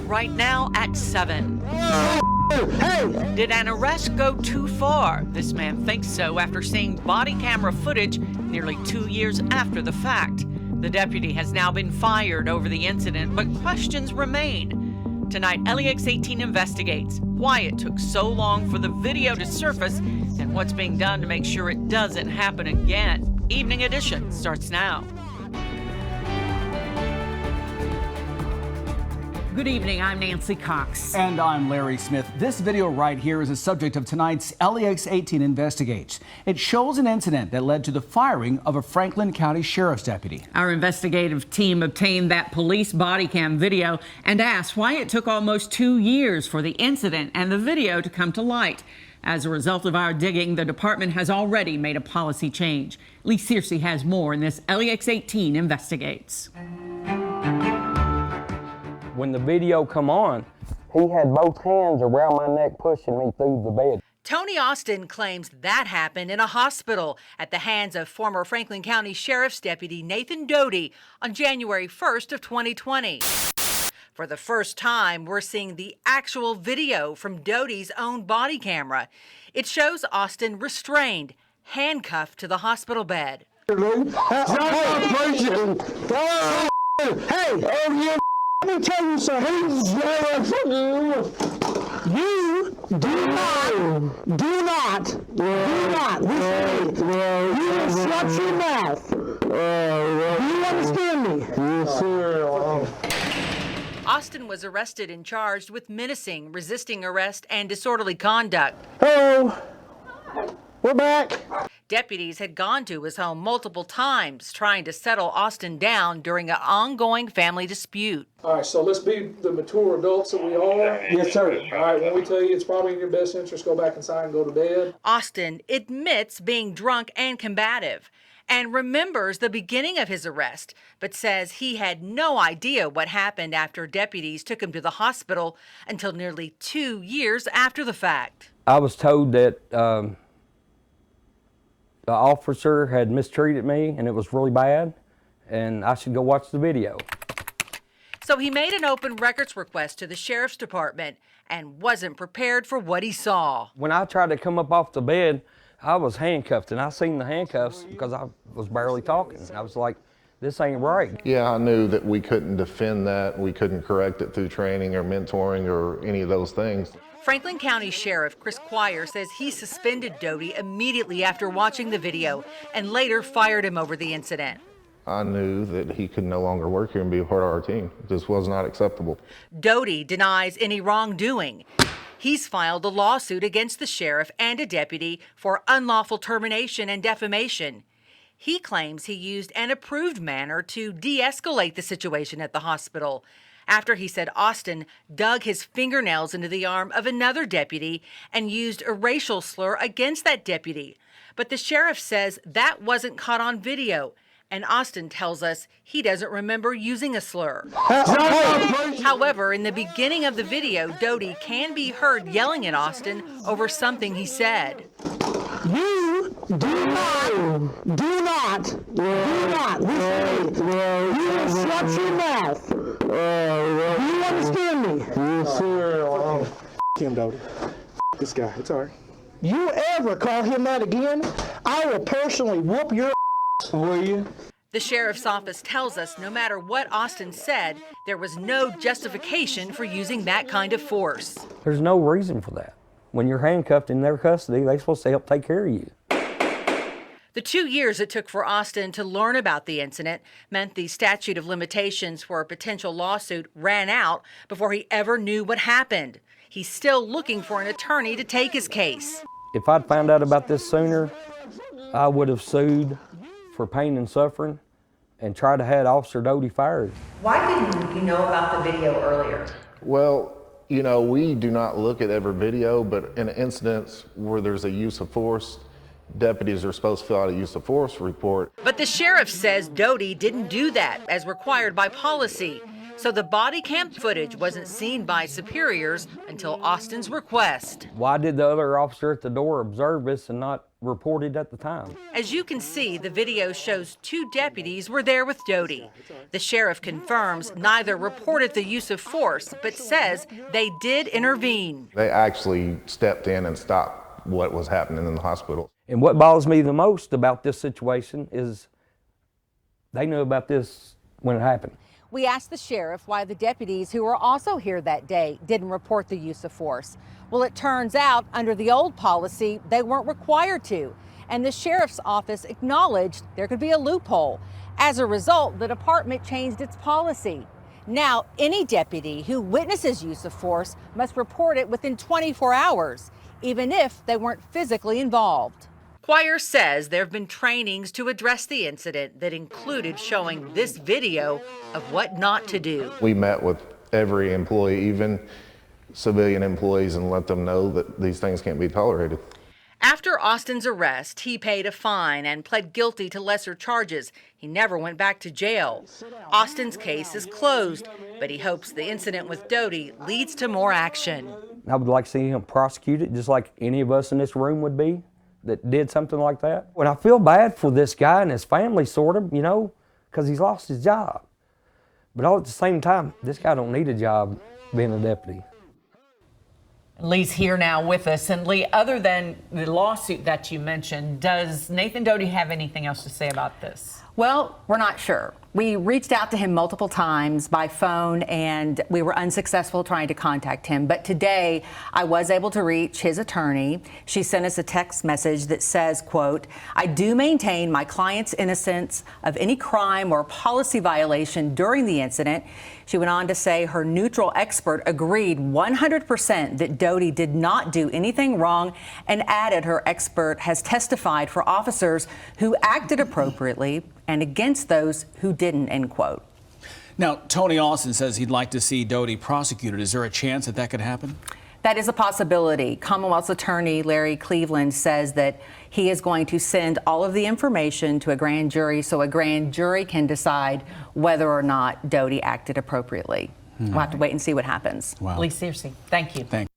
right now at 7. Hey! Did an arrest go too far? This man thinks so after seeing body camera footage nearly 2 years after the fact. The deputy has now been fired over the incident, but questions remain. Tonight, LEX 18 investigates why it took so long for the video to surface and what's being done to make sure it doesn't happen again. Evening Edition starts now. Good evening, I'm Nancy Cox. And I'm Larry Smith. This video right here is the subject of tonight's LEX 18 Investigates. It shows an incident that led to the firing of a Franklin County Sheriff's deputy. Our investigative team obtained that police body cam video and asked why it took almost 2 years for the incident and the video to come to light. As a result of our digging, the department has already made a policy change. Lee Searcy has more in this LEX 18 Investigates. When the video come on, he had both hands around my neck pushing me through the bed. Tony Austin claims that happened in a hospital at the hands of former Franklin County Sheriff's Deputy Nathan Doty on January 1st of 2020. For the first time, we're seeing the actual video from Doty's own body camera. It shows Austin restrained, handcuffed to the hospital bed. Let me tell you something. You do not, you will shut your mouth. You understand me? Yes, sir. Austin was arrested and charged with menacing, resisting arrest, and disorderly conduct. Hello. We're back. Deputies had gone to his home multiple times trying to settle Austin down during an ongoing family dispute. All right, so let's be the mature adults that we are. Yes, sir. All right, when we tell you it's probably in your best interest, go back inside and go to bed. Austin admits being drunk and combative and remembers the beginning of his arrest, but says he had no idea what happened after deputies took him to the hospital until nearly 2 years after the fact. I was told that the officer had mistreated me and it was really bad and I should go watch the video. So he made an open records request to the sheriff's department and wasn't prepared for what he saw. When I tried to come up off the bed, I was handcuffed and I seen the handcuffs because I was barely talking. I was like, this ain't right. Yeah, I knew that we couldn't defend that. We couldn't correct it through training or mentoring or any of those things. Franklin County Sheriff Chris Quire says he suspended Doty immediately after watching the video and later fired him over the incident. I knew that he could no longer work here and be a part of our team. This was not acceptable. Doty denies any wrongdoing. He's filed a lawsuit against the sheriff and a deputy for unlawful termination and defamation. He claims he used an approved manner to de-escalate the situation at the hospital after he said Austin dug his fingernails into the arm of another deputy and used a racial slur against that deputy. But the sheriff says that wasn't caught on video, and Austin tells us he doesn't remember using a slur. However, in the beginning of the video, Doty can be heard yelling at Austin over something he said. You do not, you will shut your mouth. You understand me? Yes, sir. Him, Doty. This guy, it's all right. You ever call him that again, I will personally whoop your ass. Will you? The sheriff's office tells us no matter what Austin said, there was no justification for using that kind of force. There's no reason for that. When you're handcuffed in their custody, they're supposed to help take care of you. The 2 years it took for Austin to learn about the incident meant the statute of limitations for a potential lawsuit ran out before he ever knew what happened. He's still looking for an attorney to take his case. If I'd found out about this sooner, I would have sued for pain and suffering and tried to have Officer Doty fired. Why didn't you know about the video earlier? Well, you know, we do not look at every video, but in incidents where there's a use of force, deputies are supposed to fill out a use of force report. But the sheriff says Doty didn't do that as required by policy. So the body cam footage wasn't seen by superiors until Austin's request. Why did the other officer at the door observe this and not reported at the time. As you can see, the video shows 2 deputies were there with Doty. The sheriff confirms neither reported the use of force, but says they did intervene. They actually stepped in and stopped what was happening in the hospital. And what bothers me the most about this situation is they knew about this when it happened. We asked the sheriff why the deputies who were also here that day didn't report the use of force. Well, it turns out under the old policy, they weren't required to. And the sheriff's office acknowledged there could be a loophole. As a result, the department changed its policy. Now, any deputy who witnesses use of force must report it within 24 hours, even if they weren't physically involved. Quire says there have been trainings to address the incident that included showing this video of what not to do. We met with every employee, even civilian employees, and let them know that these things can't be tolerated. After Austin's arrest, he paid a fine and pled guilty to lesser charges. He never went back to jail. Austin's case is closed, but he hopes the incident with Doty leads to more action. I would like to see him prosecuted just like any of us in this room would be that did something like that. When I feel bad for this guy and his family, sort of, you know, because he's lost his job. But all at the same time, this guy don't need a job being a deputy. Lee's here now with us. And Lee, other than the lawsuit that you mentioned, does Nathan Doty have anything else to say about this? Well, we're not sure. We reached out to him multiple times by phone and we were unsuccessful trying to contact him. But today I was able to reach his attorney. She sent us a text message that says, quote, "I do maintain my client's innocence of any crime or policy violation during the incident." She went on to say her neutral expert agreed 100% that Doty did not do anything wrong and added her expert has testified for officers who acted appropriately and against those who didn't, end quote. Now, Tony Austin says he'd like to see Doty prosecuted. Is there a chance that that could happen? That is a possibility. Commonwealth's attorney, Larry Cleveland, says that he is going to send all of the information to a grand jury so a grand jury can decide whether or not Doty acted appropriately. We'll have to wait and see what happens. Wow. Lee Searcy, thank you. Thank